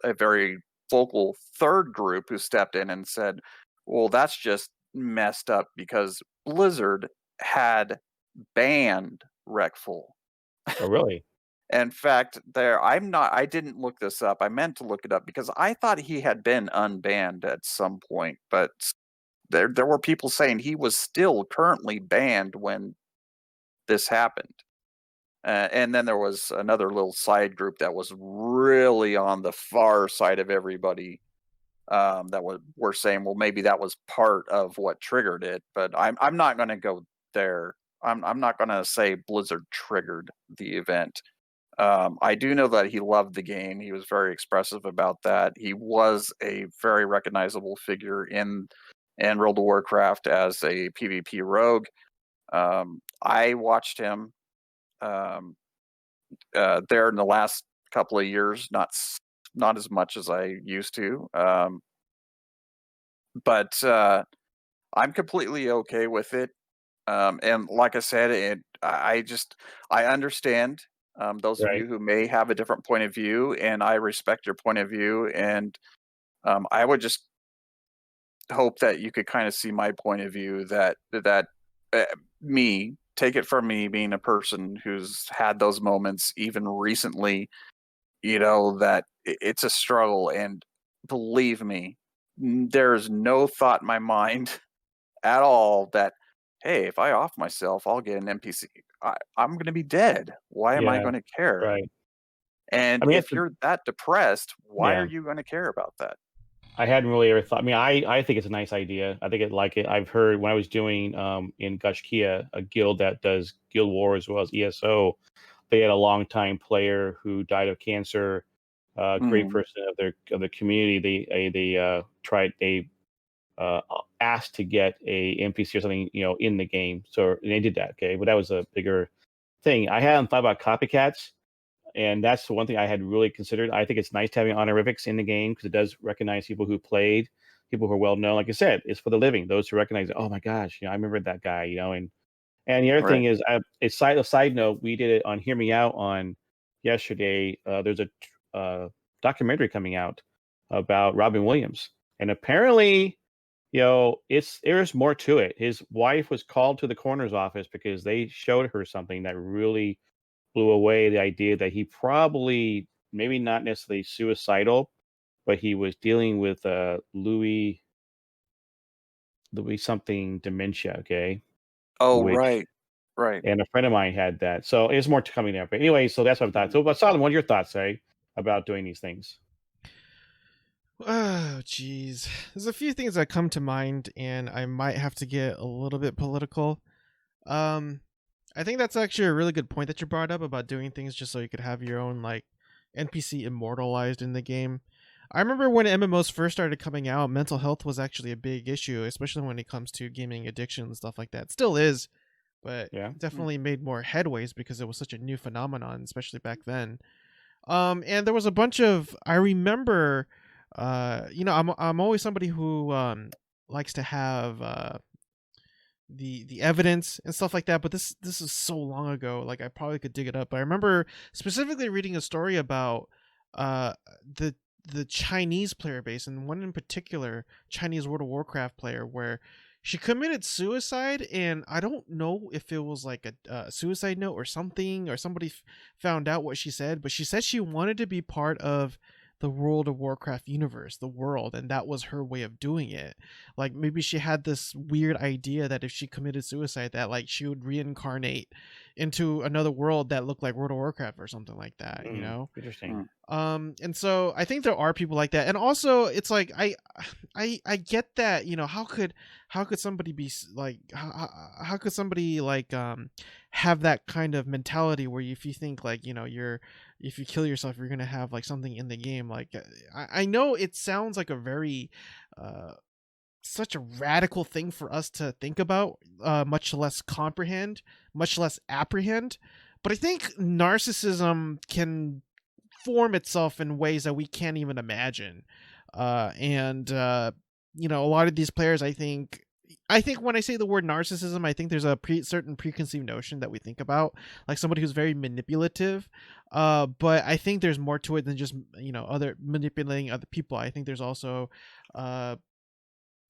a very vocal third group who stepped in and said, well, that's just messed up because Blizzard had banned Wreckful. Oh, really? In fact, I didn't look this up. I meant to look it up because I thought he had been unbanned at some point, but there were people saying he was still currently banned when this happened. And then there was another little side group that was really on the far side of everybody, that were saying, well, maybe that was part of what triggered it. But I'm not going to go there. I'm not going to say Blizzard triggered the event. I do know that he loved the game. He was very expressive about that. He was a very recognizable figure in World of Warcraft as a PvP rogue. I watched him there in the last couple of years, not as much as I used to, but I'm completely okay with it. And like I said, I understand those of Right. you who may have a different point of view, and I respect your point of view. And I would just hope that you could kind of see my point of view, that me, take it from me being a person who's had those moments even recently, that it's a struggle. And believe me, there's no thought in my mind at all that, hey, if I off myself, I'll get an NPC. I'm going to be dead. Why am I Yeah. going to care? Right. And I mean, if you're that depressed, why Yeah. are you going to care about that? I hadn't really ever thought. I mean, I think it's a nice idea. I think it like it. I've heard when I was doing in Gushkia, a guild that does Guild War as well as ESO, they had a longtime player who died of cancer. Great person of the community. They asked to get a NPC or something in the game. So they did that. Okay, but that was a bigger thing. I hadn't thought about copycats. And that's the one thing I had really considered. I think it's nice to have honorifics in the game because it does recognize people who played, people who are well known. Like I said, it's for the living. Those who recognize, oh my gosh, I remember that guy. And the other Right. thing is, a side note, we did it on Hear Me Out on yesterday. There's a documentary coming out about Robin Williams, and apparently, there's more to it. His wife was called to the coroner's office because they showed her something that really blew away the idea that he probably, maybe not necessarily suicidal, but he was dealing with Louis something dementia. Okay, Oh, which right. and a friend of mine had that. So there's more to coming there. But anyway, so that's what I thought. So, but Solomon, what are your thoughts, about doing these things? Oh, geez. There's a few things that come to mind, and I might have to get a little bit political. I think that's actually a really good point that you brought up about doing things just so you could have your own like NPC immortalized in the game. I remember when MMOs first started coming out, mental health was actually a big issue, especially when it comes to gaming addiction and stuff like that. It still is, but Yeah. definitely made more headways because it was such a new phenomenon, especially back then. And there was a bunch of, I remember, I'm always somebody who likes to have the evidence and stuff like that, but this is so long ago, like I probably could dig it up. But I remember specifically reading a story about the Chinese player base, and one in particular, Chinese World of Warcraft player, where she committed suicide, and I don't know if it was like a suicide note or something, or somebody found out what she said, but she said she wanted to be part of the World of Warcraft universe, the world, and that was her way of doing it. Like maybe she had this weird idea that if she committed suicide, that like she would reincarnate into another world that looked like World of Warcraft or something like that, Interesting. And so I think there are people like that. And also it's like I get that, how could somebody be like how could somebody like have that kind of mentality where if you think like if you kill yourself you're gonna have like something in the game. Like I know it sounds like a very such a radical thing for us to think about, much less comprehend, much less apprehend. But I think narcissism can form itself in ways that we can't even imagine. And a lot of these players, I think when I say the word narcissism, I think there's a certain preconceived notion that we think about, like somebody who's very manipulative. But I think there's more to it than just other manipulating other people. I think there's also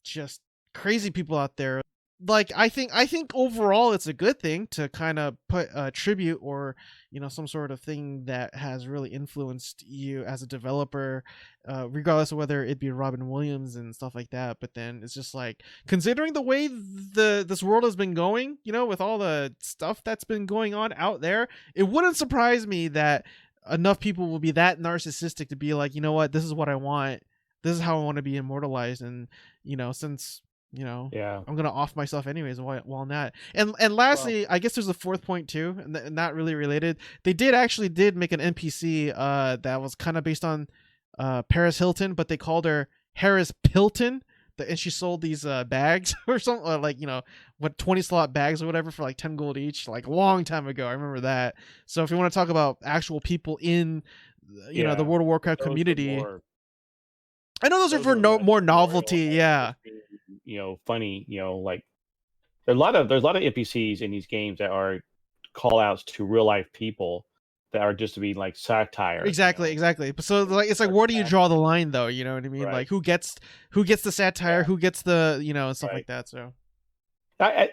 just crazy people out there like I think overall it's a good thing to kind of put a tribute or some sort of thing that has really influenced you as a developer, regardless of whether it be Robin Williams and stuff like that. But then it's just like, considering the way this world has been going, with all the stuff that's been going on out there, it wouldn't surprise me that enough people will be that narcissistic to be like, you know what, this is what I want, this is how I want to be immortalized. And since Yeah. I'm gonna off myself anyways while not. And lastly, I guess there's a fourth point too, and not really related. They did make an NPC that was kind of based on Paris Hilton, but they called her Harris Pilton. And she sold these bags or something, like 20 slot bags or whatever for like 10 gold each, like a long time ago. I remember that. So if you want to talk about actual people in the World of Warcraft community, I know those are for more novelty. Yeah. Funny, like there's a lot of NPCs in these games that are call outs to real life people that are just to be like satire. Exactly. So like, it's like, where do you draw the line though? You know what I mean? Right. Like who gets the satire, who gets the, and stuff like that. So I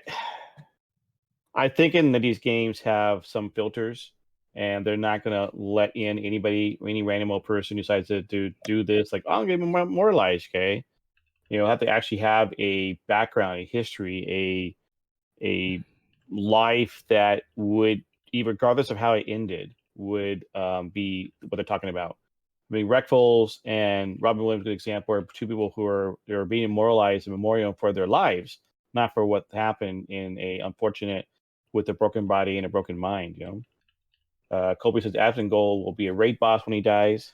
think in that these games have some filters, and they're not going to let in any random old person who decides to do this. Like, I'm going to be immortalized, okay? Have to actually have a background, a history, a life that would, even regardless of how it ended, would be what they're talking about. I mean, Reckfuls and Robin Williams, good example, are two people who are being immortalized in memoriam for their lives, not for what happened in a unfortunate with a broken body and a broken mind. Colby says Absent Gold will be a raid boss when he dies.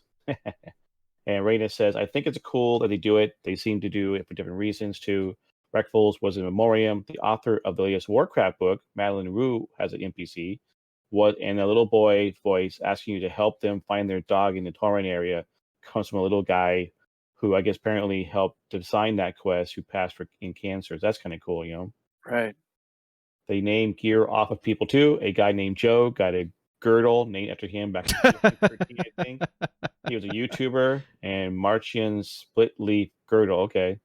And Raina says, I think it's cool that they do it. They seem to do it for different reasons too. Reckfuls was in memoriam. The author of the latest Warcraft book, Madeline Rue, has an NPC. And a little boy voice asking you to help them find their dog in the Torrent area comes from a little guy who I guess apparently helped design that quest, who passed in cancer. That's kind of cool, Right. They named gear off of people too. A guy named Joe got a girdle named after him back in 2013, I think. He was a YouTuber, and Martian's split leaf girdle. Okay.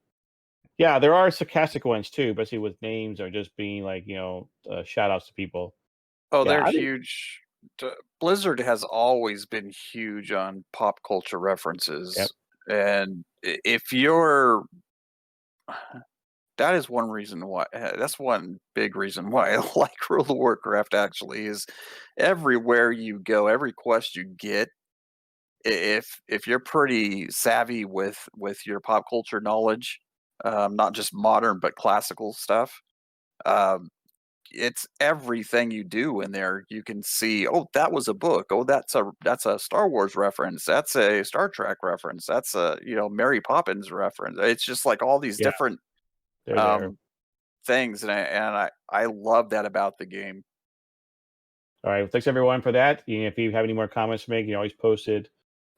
Yeah, there are sarcastic ones too, but see, with names or just being like, shout outs to people. Oh, Yeah, they're huge. Blizzard has always been huge on pop culture references. Yep. And if you're, that is one reason why, that's one big reason why I like World of Warcraft, actually, is everywhere you go, every quest you get, if you're pretty savvy with your pop culture knowledge, not just modern but classical stuff, it's everything you do in there. You can see, oh, that was a book. Oh, that's a Star Wars reference. That's a Star Trek reference. That's a Mary Poppins reference. It's just like all these different things, and I love that about the game. All right, well, thanks everyone for that. If you have any more comments to make, you can always post it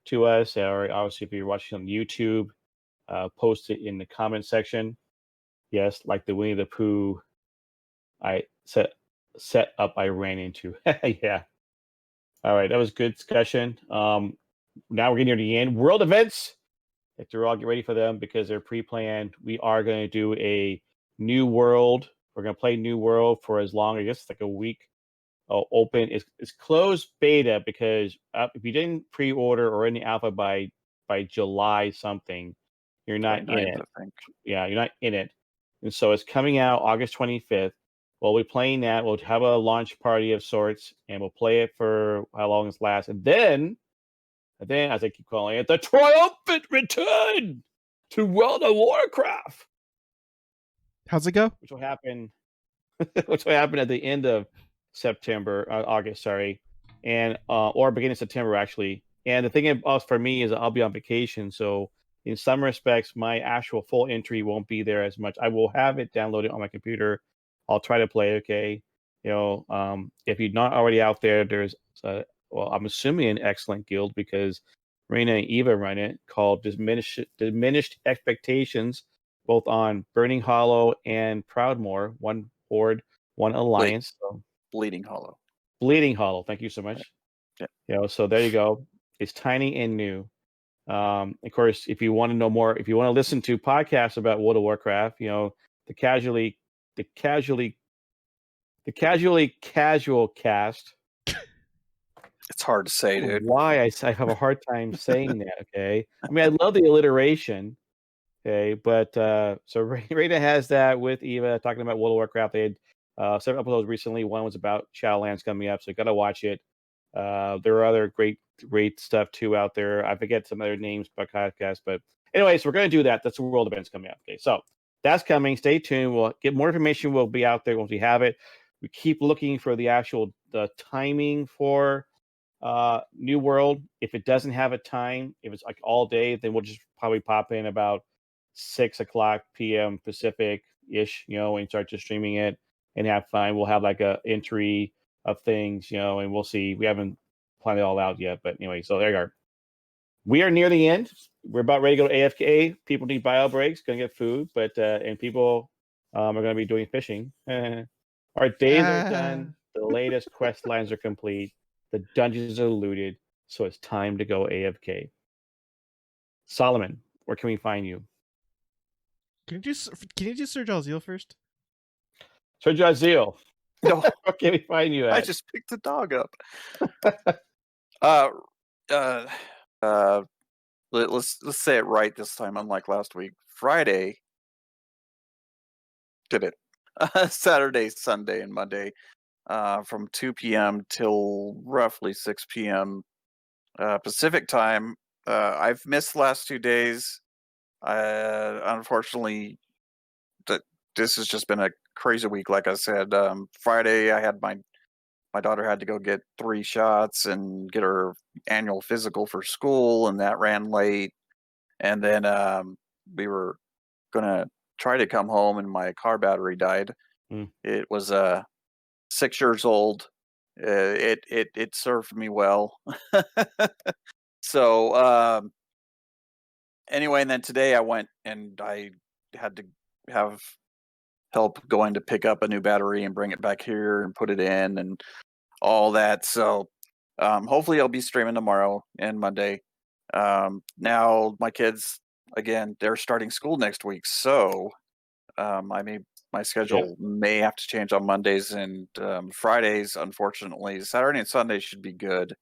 to us, or obviously if you're watching on YouTube, post it in the comment section. Yes, like the Winnie the Pooh I set up I ran into. Yeah. All right, that was good discussion. Now we're getting near the end. World events. You have to all get ready for them because they're pre-planned. We are going to do a new world. We're going to play New World for as long, I guess, like a week. Open. It's closed beta because if you didn't pre-order or in the alpha by July something, you're not in it. Yeah, you're not in it. And so it's coming out August 25th. We'll be playing that. We'll have a launch party of sorts, and we'll play it for how long it lasts. And then, as I keep calling it, the triumphant return to World of Warcraft. How's it go? Which will happen at the end of August, sorry, and or beginning of September, actually. And the thing for me is I'll be on vacation, so in some respects, my actual full entry won't be there as much. I will have it downloaded on my computer. I'll try to play. Okay, if you're not already out there, there's I'm assuming an excellent guild because Raina and Eva run it, called Diminished Expectations, both on Burning Hollow and Proudmoore. One board, one alliance. Bleeding Hollow. Bleeding Hollow. Thank you so much. Yeah. So there you go. It's tiny and new. Of course, if you want to know more, if you want to listen to podcasts about World of Warcraft, the casually the casually casual cast. It's hard to say, dude. Why I have a hard time saying that. Okay, I mean I love the alliteration. Okay, but so Rita has that with Eva talking about World of Warcraft. They had 7 episodes recently. One was about Shadowlands coming up, so you got to watch it. There are other great stuff too out there. I forget some other names by podcast, but anyways, we're going to do that. That's the world events coming up. Okay, so that's coming. Stay tuned. We'll get more information. Will be out there once we have it. We keep looking for the timing for New World. If it doesn't have a time, if it's like all day, then we'll just probably pop in about 6:00 p.m. Pacific ish, and start just streaming it and have fun. We'll have like a entry of things, and we'll see. We haven't planned it all out yet, but anyway, so there you are. We are near the end. We're about ready to go to AFK. People need bio breaks, gonna get food, but and people are gonna be doing fishing. Our days are done. The latest quest lines are complete. The dungeons are looted, so it's time to go AFK. Solomon, where can we find you? Can you do Sir Jalzeel first? Sir Jalzeel. No, where can we find you at? I just picked the dog up. Let's say it right this time, unlike last week. Friday. Did it. Saturday, Sunday, and Monday. From 2 p.m. till roughly 6 p.m. Pacific time. I've missed the last 2 days. Unfortunately, this has just been a crazy week. Like I said, Friday I had my daughter had to go get 3 shots and get her annual physical for school, and that ran late. And then we were gonna try to come home, and my car battery died. It was 6 years old. It served me well. So anyway, and then today I went and I had to have help going to pick up a new battery and bring it back here and put it in and all that. So hopefully I'll be streaming tomorrow and Monday. Now my kids, again, they're starting school next week, so my schedule may have to change on Mondays and Fridays. Unfortunately, Saturday and Sunday should be good.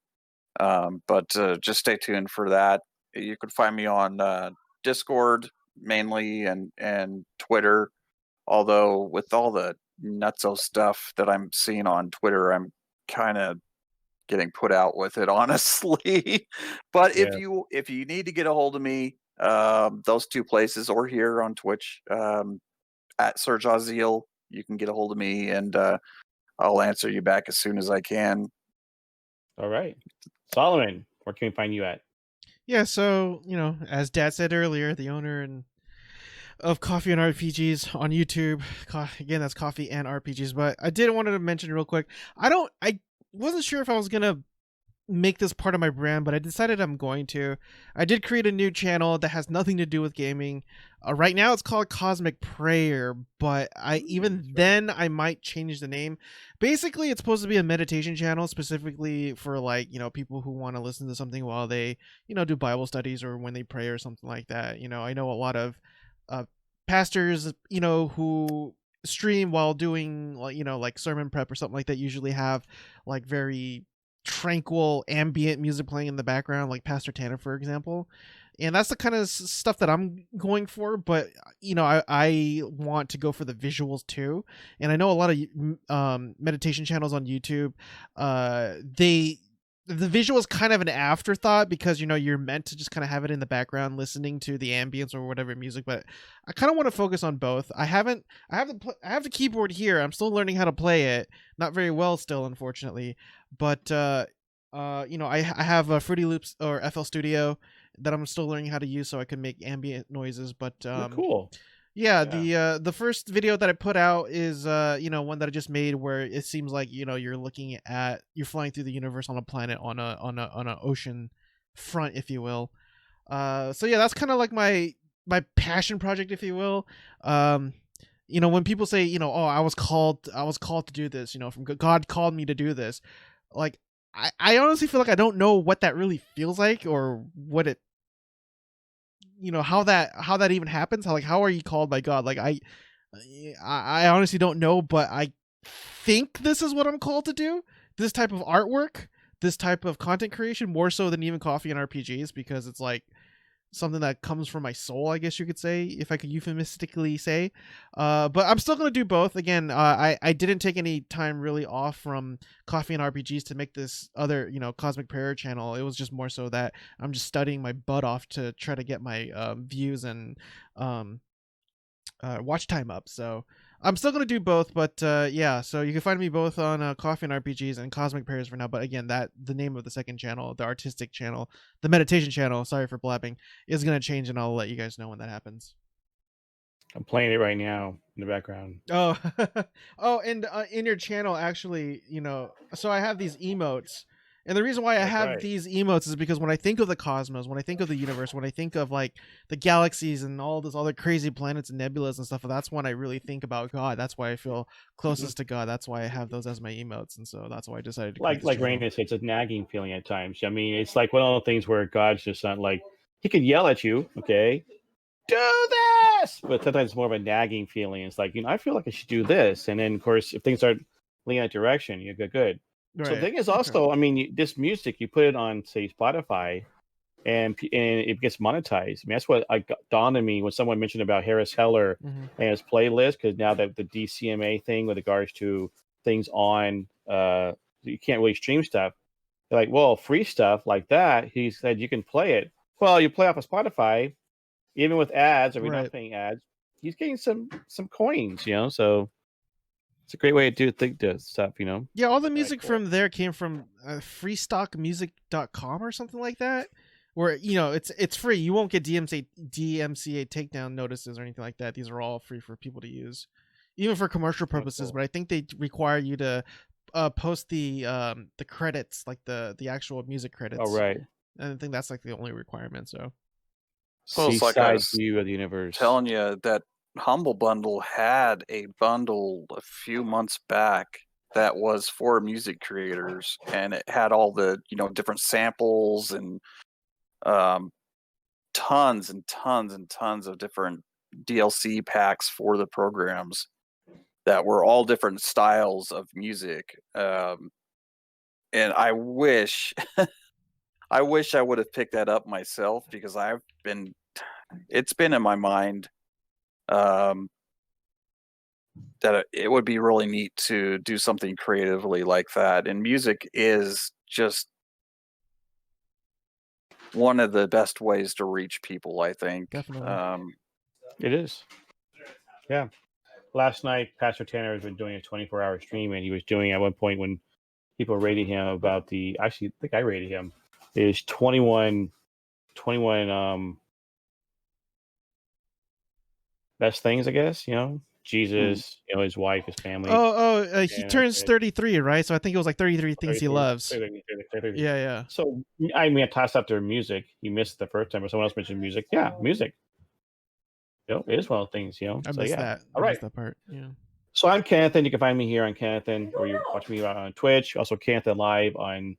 But just stay tuned for that. You can find me on Discord mainly and Twitter. Although with all the nutso stuff that I'm seeing on Twitter, I'm kind of getting put out with it, honestly. But if you need to get a hold of me, those 2 places, or here on Twitch at Sir Jalzeel, you can get a hold of me, and I'll answer you back as soon as I can. All right, Solomon, where can we find you at? Yeah, so as Dad said earlier, the owner of Coffee and RPGs on YouTube. Again, that's Coffee and RPGs. But I did want to mention real quick. I wasn't sure if I was gonna make this part of my brand, but I decided I'm going to. I did create a new channel that has nothing to do with gaming. Right now, it's called Cosmic Prayer, but I might change the name. Basically, it's supposed to be a meditation channel specifically for people who want to listen to something while they do Bible studies or when they pray or something like that. I know a lot of pastors who stream while doing like sermon prep or something like that usually have like very tranquil ambient music playing in the background, like Pastor Tanner, for example. And that's the kind of stuff that I'm going for, but I want to go for the visuals too. And I know a lot of meditation channels on YouTube, the visual is kind of an afterthought because you're meant to just kind of have it in the background listening to the ambience or whatever music, but I kind of want to focus on both. I have the keyboard here. I'm still learning how to play it, not very well still, unfortunately, but I have a Fruity Loops or FL Studio that I'm still learning how to use so I can make ambient noises. But cool. Yeah, the first video that I put out is one that I just made where it seems like you're flying through the universe on a planet on a ocean front, if you will. So yeah, that's kind of like my passion project, if you will. When people say oh, I was called to do this, from God called me to do this, like I honestly feel like I don't know what that really feels like or what it how that even happens. How are you called by God? Like I honestly don't know, but I think this is what I'm called to do. This type of artwork, this type of content creation, more so than even coffee and RPGs, because it's like something that comes from my soul, I guess you could say, if I could euphemistically say. But I'm still going to do both. Again, I didn't take any time really off from coffee and RPGs to make this other, Cosmic Prayer channel. It was just more so that I'm just studying my butt off to try to get my views and watch time up. So I'm still going to do both, but yeah, so you can find me both on Coffee and RPGs and Cosmic Prayers for now. But again, the name of the second channel, the artistic channel, the meditation channel, sorry for blabbing, is going to change, and I'll let you guys know when that happens. I'm playing it right now in the background. Oh, and in your channel, actually, so I have these emotes. And the reason why I have these emotes is because when I think of the cosmos, when I think of the universe, when I think of like the galaxies and all this other crazy planets and nebulas and stuff, that's when I really think about God. That's why I feel closest to God. That's why I have those as my emotes. And so that's why I decided to like Raina said, it's a nagging feeling at times. I mean, it's like one of those things where God's just not like, he could yell at you, okay, do this, but sometimes it's more of a nagging feeling. It's like, I feel like I should do this. And then, of course, if things start leaning that direction, you go, good. Right. So the thing is also, I mean, this music, you put it on, say, Spotify, and it gets monetized. I mean, that's what dawned on me when someone mentioned about Harris Heller and his playlist, because now that the DCMA thing with regards to things on, you can't really stream stuff. They're like, well, free stuff like that, he said you can play it. Well, you play off of Spotify, even with ads, or we're not paying ads, he's getting some coins, so... It's a great way to think this stuff, Yeah, all the music from there came from freestockmusic.com or something like that, where it's free. You won't get DMCA takedown notices or anything like that. These are all free for people to use, even for commercial purposes. But I think they require you to post the credits, like the actual music credits. Oh, right. And I think that's like the only requirement. So, it's like I was view of the universe. Telling you that Humble Bundle had a bundle a few months back that was for music creators, and it had all the different samples and tons and tons and tons of different DLC packs for the programs that were all different styles of music. And I wish I would have picked that up myself, because it's been in my mind that it would be really neat to do something creatively like that. And music is just one of the best ways to reach people, I think. Definitely. It is. Yeah. Last night, Pastor Tanner has been doing a 24-hour stream, and he was doing at one point when people rated him about actually, I think I rated him, is 21 best things, I guess, Jesus, his wife, his family. He turns 33, right? So I think it was like 33 things he loves. 33. Yeah. So, I tossed up their music. He missed the first time, but someone else mentioned music. Yeah, music. It is one of the things, I missed that. All right. Missed that part. Yeah. So I'm Kennethan. You can find me here on Kennethan, or you watch me on Twitch. Also, Kennethan Live on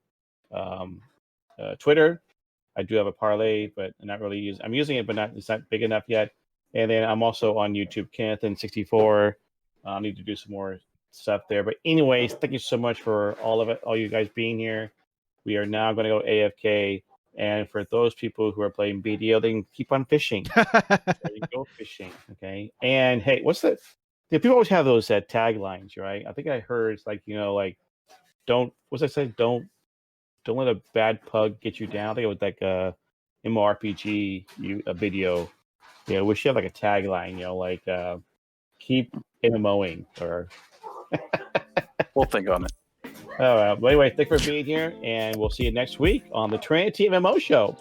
Twitter. I do have a parlay, but I'm using it, but it's not big enough yet. And then I'm also on YouTube, Kennethan64. I need to do some more stuff there. But anyways, thank you so much for all of it, all you guys being here. We are now going to go AFK. And for those people who are playing BDO, they can keep on fishing. They go fishing, okay? And hey, people always have those taglines, right? I think I heard it's like, don't let a bad pug get you down. I think it was like a MMORPG video. Yeah, we should have like a tagline, keep MMOing, or we'll think on it. All right. Well, anyway, thanks for being here, and we'll see you next week on the Trinity MMO Show.